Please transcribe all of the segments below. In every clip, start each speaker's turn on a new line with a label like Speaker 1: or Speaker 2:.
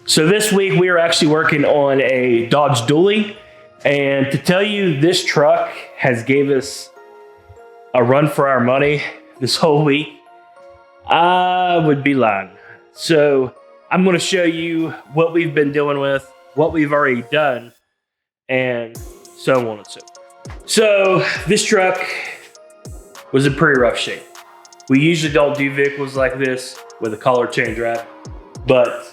Speaker 1: So this week we are actually working on a Dodge Dually, and to tell you, this truck has gave us a run for our money this whole week, I would be lying. So I'm going to show you what we've been dealing with, what we've already done, and so on and so forth. So this truck was in pretty rough shape. We usually don't do vehicles like this with a color change wrap, but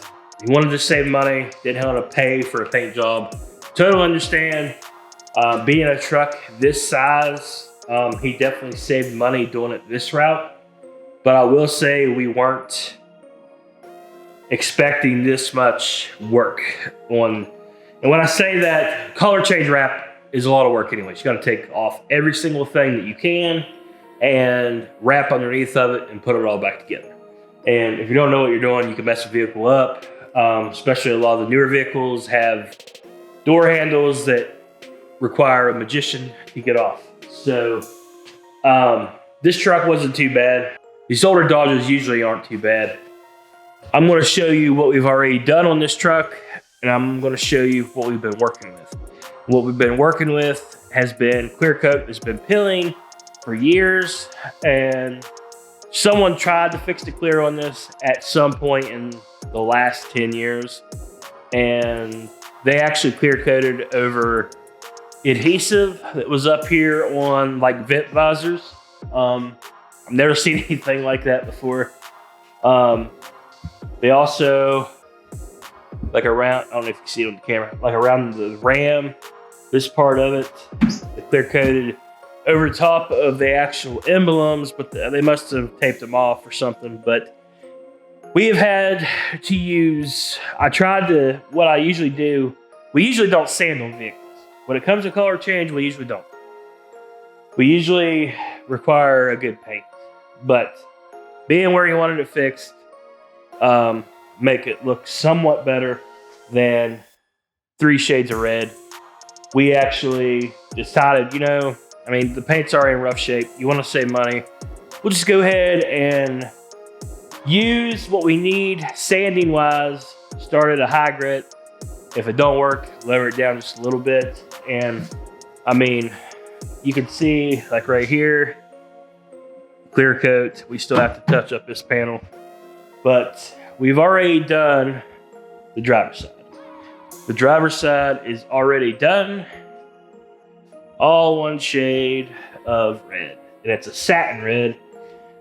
Speaker 1: we wanted to save money, didn't want to pay for a paint job. Totally understand. Being a truck this size, he definitely saved money doing it this route. But I will say we weren't expecting this much work on. And when I say that, color change wrap is a lot of work anyways. You got to take off every single thing that you can and wrap underneath of it and put it all back together. And if you don't know what you're doing, you can mess the vehicle up. Especially a lot of the newer vehicles have door handles that require a magician to get off. So this truck wasn't too bad. These older Dodges usually aren't too bad. I'm going to show you what we've already done on this truck, and I'm going to show you what we've been working with. What we've been working with has been clear coat. It's been peeling for years, and someone tried to fix the clear on this at some point in the last 10 years, and they actually clear coated over adhesive that was up here on like vent visors. I've never seen anything like that before. They also, like around, I don't know if you can see it on the camera, like around the ram, this part of it, they clear coated over top of the actual emblems, but they must have taped them off or something. But we have had to use, what I usually do, we usually don't sand on vehicles. When it comes to color change, we usually don't. We usually require a good paint. But being where you wanted it fixed, make it look somewhat better than 3 shades of red. We actually decided, the paint's already in rough shape. You want to save money. We'll just go ahead and use what we need sanding wise. Start at a high grit. If it don't work, lower it down just a little bit. And you can see like right here, clear coat. We still have to touch up this panel, but we've already done the driver's side. The driver's side is already done. All one shade of red. And it's a satin red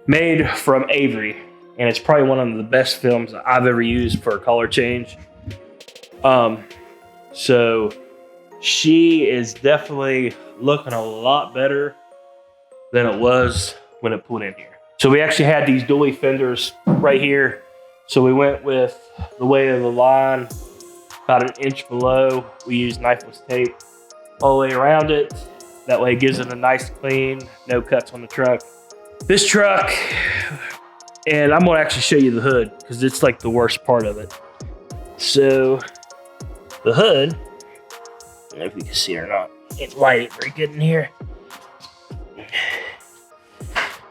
Speaker 1: made from Avery. And it's probably one of the best films I've ever used for a color change. So she is definitely looking a lot better than it was when it put in here. So we actually had these dually fenders right here. So we went with the way of the line, about an inch below. We used knifeless tape all the way around it. That way it gives it a nice clean, no cuts on the truck. This truck, and I'm gonna actually show you the hood because it's like the worst part of it. So the hood, I don't know if you can see it or not. It's lighted very good in here.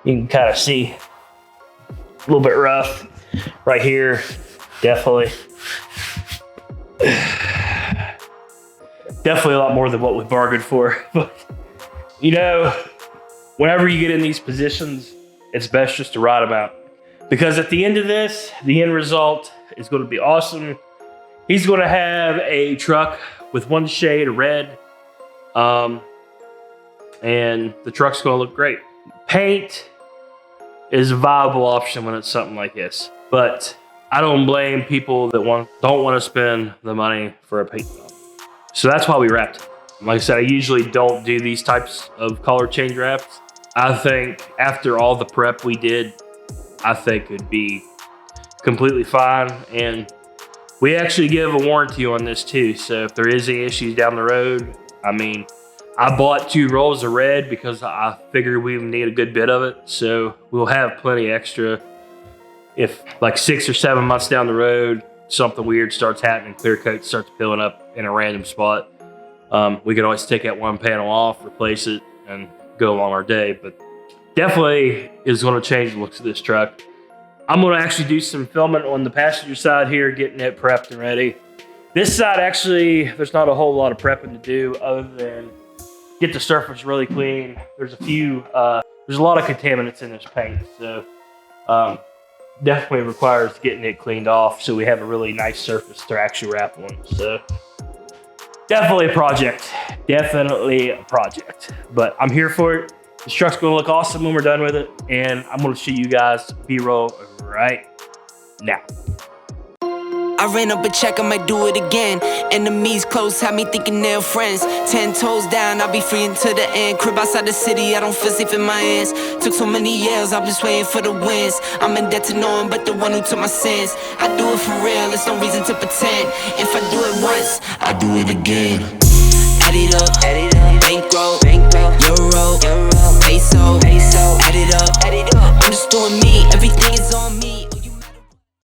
Speaker 1: You can kind of see a little bit rough right here. Definitely a lot more than what we bargained for. But whenever you get in these positions, it's best just to ride them out. Because at the end of this, the end result is going to be awesome. He's going to have a truck with one shade of red. And the truck's going to look great. Paint is a viable option when it's something like this. But I don't blame people that don't want to spend the money for a paint job. So that's why we wrapped it. Like I said, I usually don't do these types of color change wraps. I think after all the prep we did, I think it'd be completely fine. And we actually give a warranty on this too. So if there is any issues down the road, I bought 2 rolls of red because I figured we would need a good bit of it. So we'll have plenty extra. If like 6 or 7 months down the road, something weird starts happening, clear coat starts peeling up in a random spot, we could always take that one panel off, replace it, and go along our day. But definitely is going to change the looks of this truck. I'm gonna actually do some filming on the passenger side here, getting it prepped and ready. This side, actually, there's not a whole lot of prepping to do other than get the surface really clean. There's a lot of contaminants in this paint, so definitely requires getting it cleaned off so we have a really nice surface to actually wrap on. So definitely a project, but I'm here for it. This truck's gonna look awesome when we're done with it, and I'm gonna show you guys B-roll right now.
Speaker 2: I ran up a check, I might do it again. Enemies close, had me thinking they're friends. 10 toes down, I'll be free until the end. Crib outside the city, I don't feel safe in my hands. Took so many years, I'm just waiting for the wins. I'm in debt to no one but the one who took my sins. I do it for real, there's no reason to pretend. If I do it once, I do it again. Add it up, bankroll, euro, peso, add it up. I'm just doing me, everything is on me.